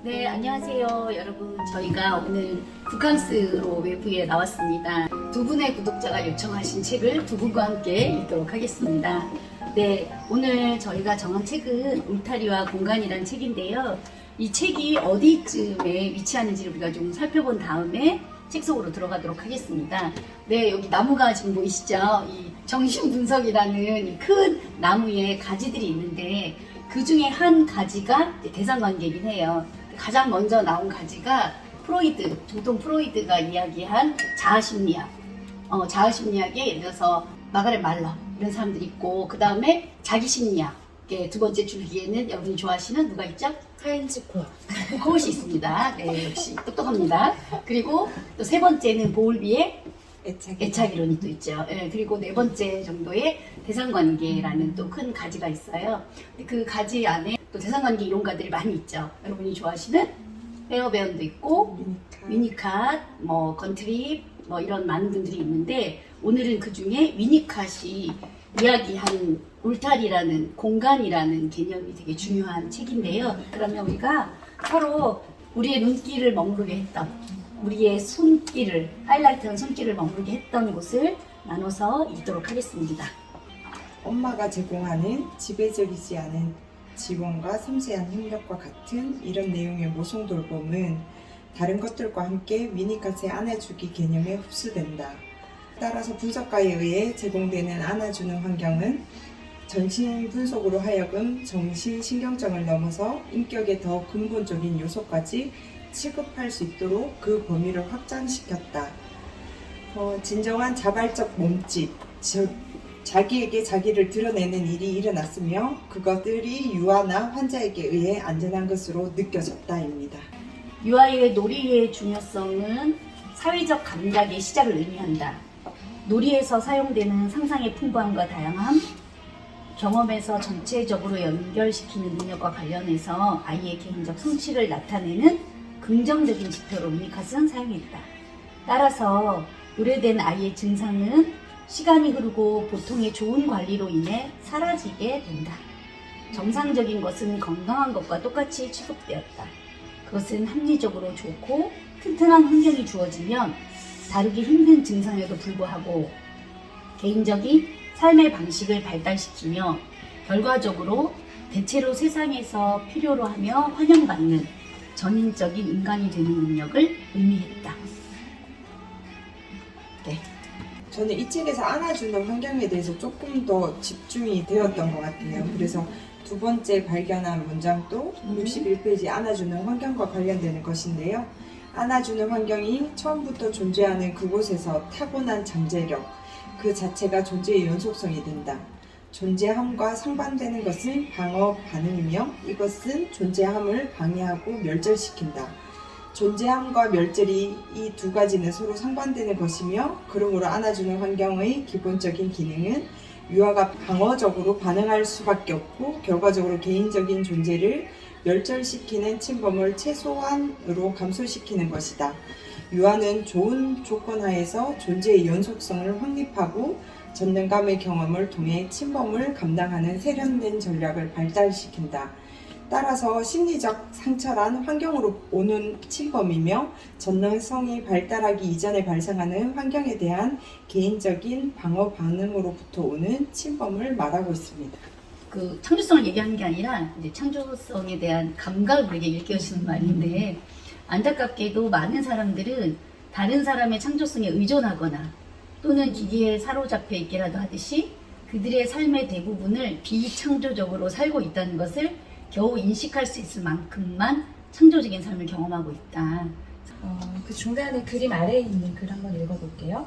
네, 안녕하세요. 여러분, 저희가 오늘 북캉스로 외부에 나왔습니다. 두 분의 구독자가 요청하신 책을 두 분과 함께 읽도록 하겠습니다. 네, 오늘 저희가 정한 책은 울타리와 공간이라는 책인데요. 이 책이 어디쯤에 위치하는지를 우리가 좀 살펴본 다음에 책 속으로 들어가도록 하겠습니다. 네, 여기 나무가 지금 보이시죠? 이 정신분석이라는 이 큰 나무에 가지들이 있는데 그 중에 한 가지가 대상관계이긴 해요. 가장 먼저 나온 가지가 프로이드, 정통 프로이드가 이야기한 자아심리학. 자아심리학에 예를 들어서 마가렛 말러 이런 사람들이 있고, 그 다음에 자기심리학. 두 번째 줄기에는 여러분이 좋아하시는 누가 있죠? 하인즈 코어. 코엇이 있습니다. 네, 역시 똑똑합니다. 그리고 또 세 번째는 보울비의 애착이론이 또 있죠. 네, 그리고 네 번째 정도의 대상관계라는 또 큰 가지가 있어요. 그 가지 안에 또 대상관계 이론가들이 많이 있죠. 여러분이 좋아하시는 페어베언도 있고, 위니캇, 건트립, 이런 많은 분들이 있는데, 오늘은 그 중에 위니캇이 이야기한 울타리라는 공간이라는 개념이 되게 중요한 책인데요. 그러면 우리가 서로 우리의 눈길을 머무르게 했던, 우리의 손길을, 하이라이트한 손길을 머무르게 했던 곳을 나눠서 읽도록 하겠습니다. 엄마가 제공하는 지배적이지 않은 지원과 섬세한 협력과 같은 이런 내용의 모성 돌봄은 다른 것들과 함께 위니캇의 안아주기 개념에 흡수된다. 따라서 분석가에 의해 제공되는 안아주는 환경은 전신 분석으로 하여금 정신신경정을 넘어서 인격의 더 근본적인 요소까지 취급할 수 있도록 그 범위를 확장시켰다. 진정한 자발적 몸짓, 즉 자기에게 자기를 드러내는 일이 일어났으며 그것들이 유아나 환자에게 의해 안전한 것으로 느껴졌다입니다. 유아의 놀이의 중요성은 사회적 감각의 시작을 의미한다. 놀이에서 사용되는 상상의 풍부함과 다양함, 경험에서 전체적으로 연결시키는 능력과 관련해서 아이의 개인적 성취를 나타내는 긍정적인 지표로 위니캇은 사용했다. 따라서 노래된 아이의 증상은 시간이 흐르고 보통의 좋은 관리로 인해 사라지게 된다. 정상적인 것은 건강한 것과 똑같이 취급되었다. 그것은 합리적으로 좋고 튼튼한 환경이 주어지면 다루기 힘든 증상에도 불구하고 개인적인 삶의 방식을 발달시키며 결과적으로 대체로 세상에서 필요로 하며 환영받는 전인적인 인간이 되는 능력을 의미했다. 네. 저는 이 책에서 안아주는 환경에 대해서 조금 더 집중이 되었던 것 같아요. 그래서 두 번째 발견한 문장도 61페이지 안아주는 환경과 관련되는 것인데요. 안아주는 환경이 처음부터 존재하는 그곳에서 타고난 잠재력, 그 자체가 존재의 연속성이 된다. 존재함과 상반되는 것은 방어 반응이며 이것은 존재함을 방해하고 멸절시킨다. 존재함과 멸절이 이 두 가지는 서로 상반되는 것이며 그러므로 안아주는 환경의 기본적인 기능은 유아가 방어적으로 반응할 수밖에 없고 결과적으로 개인적인 존재를 멸절시키는 침범을 최소한으로 감소시키는 것이다. 유아는 좋은 조건 하에서 존재의 연속성을 확립하고 전능감의 경험을 통해 침범을 감당하는 세련된 전략을 발달시킨다. 따라서 심리적 상처란 환경으로 오는 침범이며 전능성이 발달하기 이전에 발생하는 환경에 대한 개인적인 방어 반응으로부터 오는 침범을 말하고 있습니다. 그 창조성을 얘기하는 게 아니라 이제 창조성에 대한 감각을 우리에게 일깨워주는 말인데, 안타깝게도 많은 사람들은 다른 사람의 창조성에 의존하거나 또는 기기에 사로잡혀 있기라도 하듯이 그들의 삶의 대부분을 비창조적으로 살고 있다는 것을 겨우 인식할 수 있을 만큼만 창조적인 삶을 경험하고 있다. 그 중간에 그림 아래에 있는 글 한번 읽어볼게요.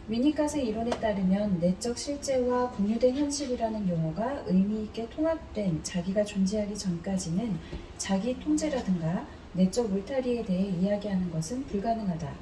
위니캇의 이론에 따르면 내적 실제와 공유된 현실이라는 용어가 의미 있게 통합된 자기가 존재하기 전까지는 자기 통제라든가 내적 울타리에 대해 이야기하는 것은 불가능하다.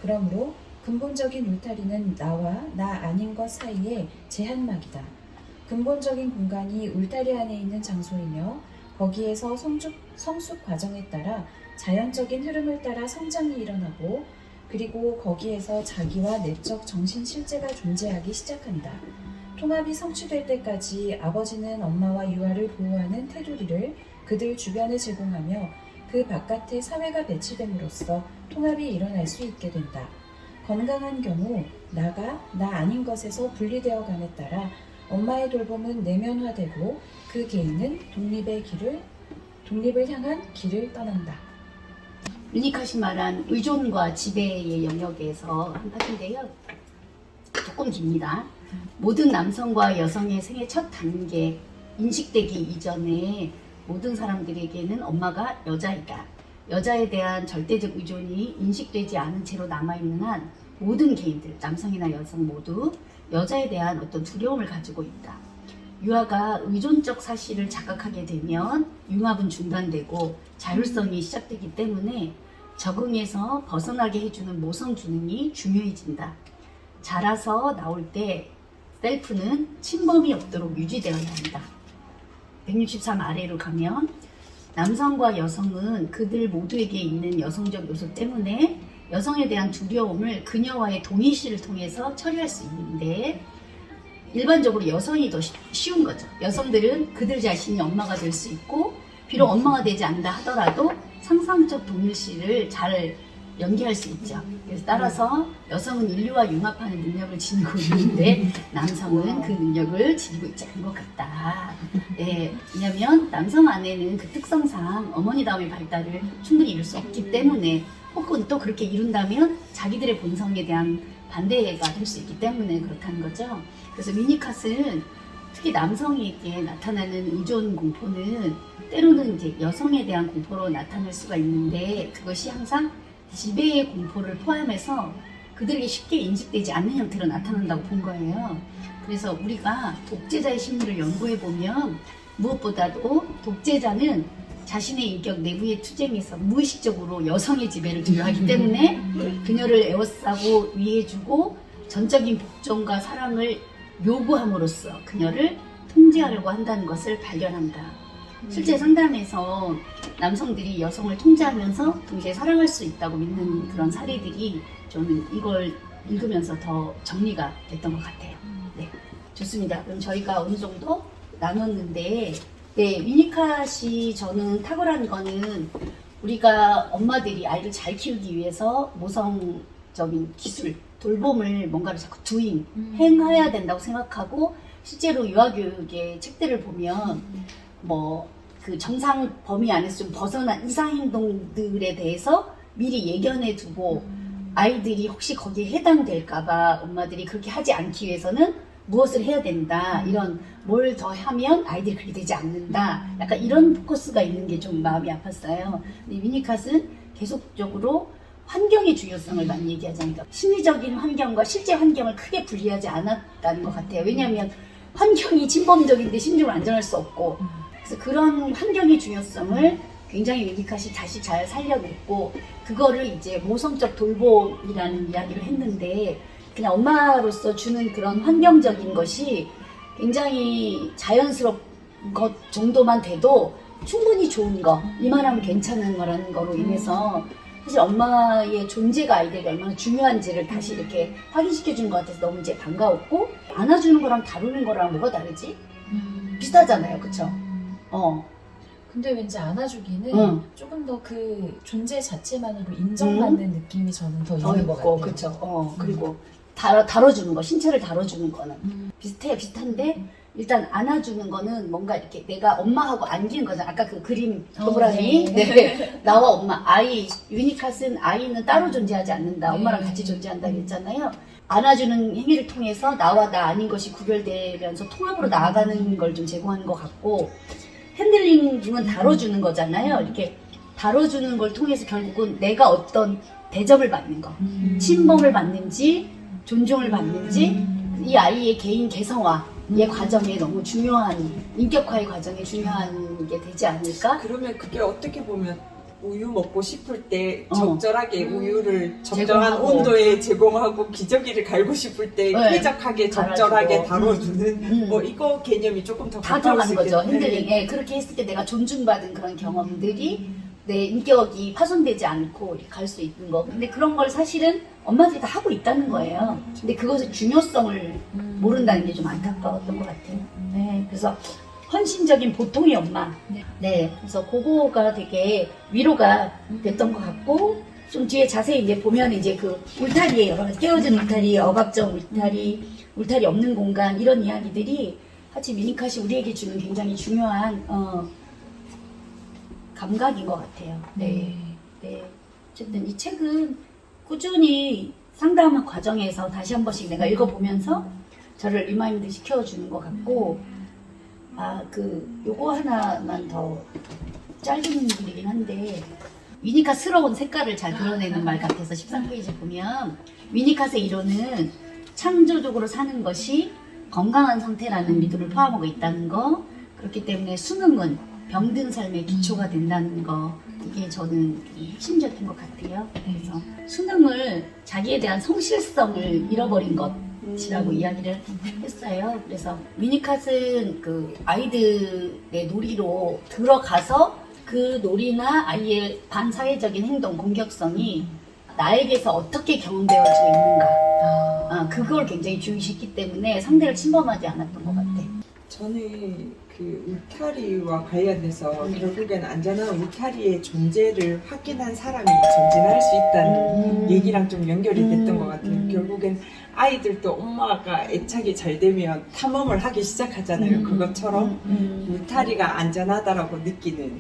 그러므로 근본적인 울타리는 나와 나 아닌 것 사이의 제한막이다. 근본적인 공간이 울타리 안에 있는 장소이며 거기에서 성숙 과정에 따라 자연적인 흐름을 따라 성장이 일어나고 그리고 거기에서 자기와 내적 정신 실제가 존재하기 시작한다. 통합이 성취될 때까지 아버지는 엄마와 유아를 보호하는 테두리를 그들 주변에 제공하며 그 바깥에 사회가 배치됨으로써 통합이 일어날 수 있게 된다. 건강한 경우 나가 나 아닌 것에서 분리되어 감에 따라 엄마의 돌봄은 내면화되고 그 개인은 독립을 향한 길을 떠난다. 유니카시 말한 의존과 지배의 영역에서 한 파트인데요. 조금 깁니다. 모든 남성과 여성의 생애 첫 단계, 인식되기 이전에 모든 사람들에게는 엄마가 여자이다. 여자에 대한 절대적 의존이 인식되지 않은 채로 남아있는 한 모든 개인들, 남성이나 여성 모두 여자에 대한 어떤 두려움을 가지고 있다. 유아가 의존적 사실을 자각하게 되면 융합은 중단되고 자율성이 시작되기 때문에 적응에서 벗어나게 해주는 모성 기능이 중요해진다. 자라서 나올 때 셀프는 침범이 없도록 유지되어야 한다. 163 아래로 가면 남성과 여성은 그들 모두에게 있는 여성적 요소 때문에 여성에 대한 두려움을 그녀와의 동의시를 통해서 처리할 수 있는데 일반적으로 여성이 더 쉬운 거죠. 여성들은 그들 자신이 엄마가 될 수 있고 비록 엄마가 되지 않는다 하더라도 상상적 동일시를 잘 연기할 수 있죠. 그래서 따라서 여성은 인류와 융합하는 능력을 지니고 있는데 남성은 그 능력을 지니고 있지 않은 것 같다. 네, 왜냐하면 남성 안에는 그 특성상 어머니다움의 발달을 충분히 이룰 수 없기 때문에 혹은 또 그렇게 이룬다면 자기들의 본성에 대한 반대가 될 수 있기 때문에 그렇다는 거죠. 그래서 위니캇은 특히 남성에게 나타나는 의존 공포는 때로는 이제 여성에 대한 공포로 나타날 수가 있는데 그것이 항상 지배의 공포를 포함해서 그들에게 쉽게 인식되지 않는 형태로 나타난다고 본 거예요. 그래서 우리가 독재자의 심리를 연구해 보면 무엇보다도 독재자는 자신의 인격 내부의 투쟁에서 무의식적으로 여성의 지배를 두려워하기 때문에 그녀를 에워싸고 위해주고 전적인 복종과 사랑을 요구함으로써 그녀를 통제하려고 한다는 것을 발견한다. 실제 상담에서 남성들이 여성을 통제하면서 동시에 사랑할 수 있다고 믿는 그런 사례들이 저는 이걸 읽으면서 더 정리가 됐던 것 같아요. 네, 좋습니다. 그럼 저희가 어느 정도 나눴는데 네, 위니캇이 저는 탁월한 거는 우리가 엄마들이 아이를 잘 키우기 위해서 모성적인 기술, 돌봄을 뭔가를 자꾸 행해야 된다고 생각하고 실제로 유아교육의 책들을 보면 그 정상 범위 안에서 좀 벗어난 이상 행동들에 대해서 미리 예견해 두고 아이들이 혹시 거기에 해당될까봐 엄마들이 그렇게 하지 않기 위해서는 무엇을 해야 된다. 이런 뭘 더 하면 아이들이 그렇게 되지 않는다. 약간 이런 포커스가 있는 게 좀 마음이 아팠어요. 근데 위니캇은 계속적으로 환경의 중요성을 많이 얘기하잖아요. 그러니까 심리적인 환경과 실제 환경을 크게 분리하지 않았다는 것 같아요. 왜냐하면 환경이 침범적인데 심리를 안전할 수 없고 그래서 그런 환경의 중요성을 굉장히 위니캇이 다시 잘 살려냈고 그거를 이제 모성적 돌봄이라는 이야기를 했는데 그냥 엄마로서 주는 그런 환경적인 것이 굉장히 자연스러운 것 정도만 돼도 충분히 좋은 거, 이만하면 괜찮은 거라는 거로 인해서 사실 엄마의 존재가 아이들에게 얼마나 중요한지를 다시 이렇게 확인시켜 준 것 같아서 너무 이제 반가웠고 안아주는 거랑 다루는 거랑 뭐가 다르지? 비슷하잖아요, 그쵸? 근데 왠지 안아주기는 조금 더 그 존재 자체만으로 인정받는 느낌이 저는 더 있는 것 같아요. 그쵸. 그리고 다뤄주는 거, 신체를 다뤄주는 거는 비슷한데 일단 안아주는 거는 뭔가 이렇게 내가 엄마하고 안기는 거잖아. 아까 그 그림 동그라미 네. 나와 엄마, 아이, 위니캇은 아이는 따로 존재하지 않는다. 엄마랑 같이 존재한다 그랬잖아요. 안아주는 행위를 통해서 나와 나 아닌 것이 구별되면서 통합으로 나아가는 걸 좀 제공하는 것 같고 핸들링은 다뤄주는 거잖아요. 이렇게 다뤄주는 걸 통해서 결국은 내가 어떤 대접을 받는 거, 침범을 받는지 존중을 받는지 이 아이의 개인 개성화의 과정에 너무 중요한 인격화의 과정에 중요한 게 되지 않을까? 그러면 그게 어떻게 보면 우유 먹고 싶을 때 적절하게 우유를 적정한 제공하고. 온도에 제공하고 기저귀를 갈고 싶을 때 네. 쾌적하게 적절하게 다뤄주는 이거 개념이 조금 더 다 가까울 들어가는 수 거죠. 있겠네요. 핸들링에 그렇게 했을 때 내가 존중받은 그런 경험들이 내 인격이 파손되지 않고 갈 수 있는 거. 근데 그런 걸 사실은 엄마들이 다 하고 있다는 거예요. 근데 그것의 중요성을 모른다는 게 좀 안타까웠던 것 같아요. 네, 그래서 헌신적인 보통의 엄마. 네, 그래서 그거가 되게 위로가 됐던 것 같고, 좀 뒤에 자세히 이제 보면 이제 그 울타리에 깨어진 울타리, 억압적 울타리, 울타리 없는 공간 이런 이야기들이 사실 위니캇이 우리에게 주는 굉장히 중요한 감각인 것 같아요. 네. 네. 어쨌든 이 책은 꾸준히 상담 과정에서 다시 한 번씩 내가 읽어보면서 저를 리마인드 시켜주는 것 같고, 요거 하나만 더 짧은 글이긴 한데, 위니캇스러운 색깔을 잘 드러내는 말 같아서 13페이지 보면, 위니캇의 이론은 창조적으로 사는 것이 건강한 상태라는 믿음을 포함하고 있다는 거, 그렇기 때문에 수능은 병든 삶의 기초가 된다는 거, 이게 저는 핵심적인 것 같아요. 그래서 수능을 자기에 대한 성실성을 잃어버린 것이라고 이야기를 했어요. 그래서 위니캇은 그 아이들의 놀이로 들어가서 그 놀이나 아이의 반사회적인 행동, 공격성이 나에게서 어떻게 경험되어지고 있는가, 그걸 굉장히 중시했기 때문에 상대를 침범하지 않았던 것 같아. 저는 그 울타리와 관련돼서 결국엔 안전한 울타리의 존재를 확인한 사람이 전진할 수 있다는 얘기랑 좀 연결이 됐던 것 같아요. 결국엔 아이들도 엄마가 애착이 잘 되면 탐험을 하기 시작하잖아요. 그것처럼 울타리가 안전하다라고 느끼는.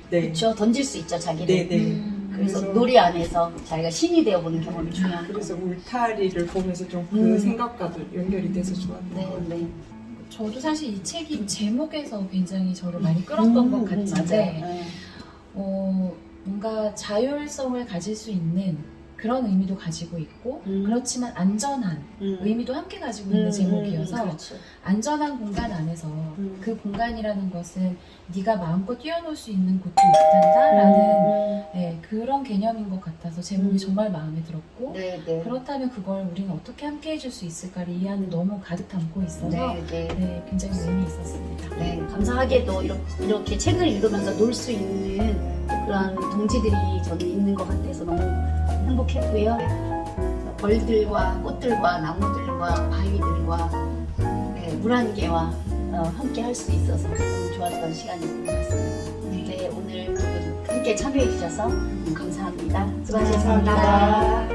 네. 그렇죠. 던질 수 있죠, 자기를. 네네. 그래서 놀이 안에서 자기가 신이 되어보는 경험이 중요한 그래서 거죠. 울타리를 보면서 좀 그 생각과도 연결이 돼서 좋았던 것 같아요. 네. 저도 사실 이 책이 제목에서 굉장히 저를 많이 끌었던 것 같은데 뭔가 자율성을 가질 수 있는 그런 의미도 가지고 있고 그렇지만 안전한 의미도 함께 가지고 있는 제목이어서 그렇죠. 안전한 공간 안에서 그 공간이라는 것은 네가 마음껏 뛰어놀 수 있는 곳도 있단다라는 네, 그런 개념인 것 같아서 제목이 정말 마음에 들었고 네. 그렇다면 그걸 우리는 어떻게 함께 해줄 수 있을까를 이 안에 너무 가득 담고 있어서 네. 굉장히 의미 있었습니다. 네, 감사하게도 이렇게 책을 읽으면서 놀 수 있는 그런 동지들이 저는 있는 것 같아서 너무 행복했고요. 벌들과 꽃들과 나무들과 바위들과 물안개와 함께 할 수 있어서 너무 좋았던 시간이었던 것 같습니다. 네, 오늘 두 분 함께 참여해 주셔서 감사합니다. 수고하셨습니다. 감사합니다.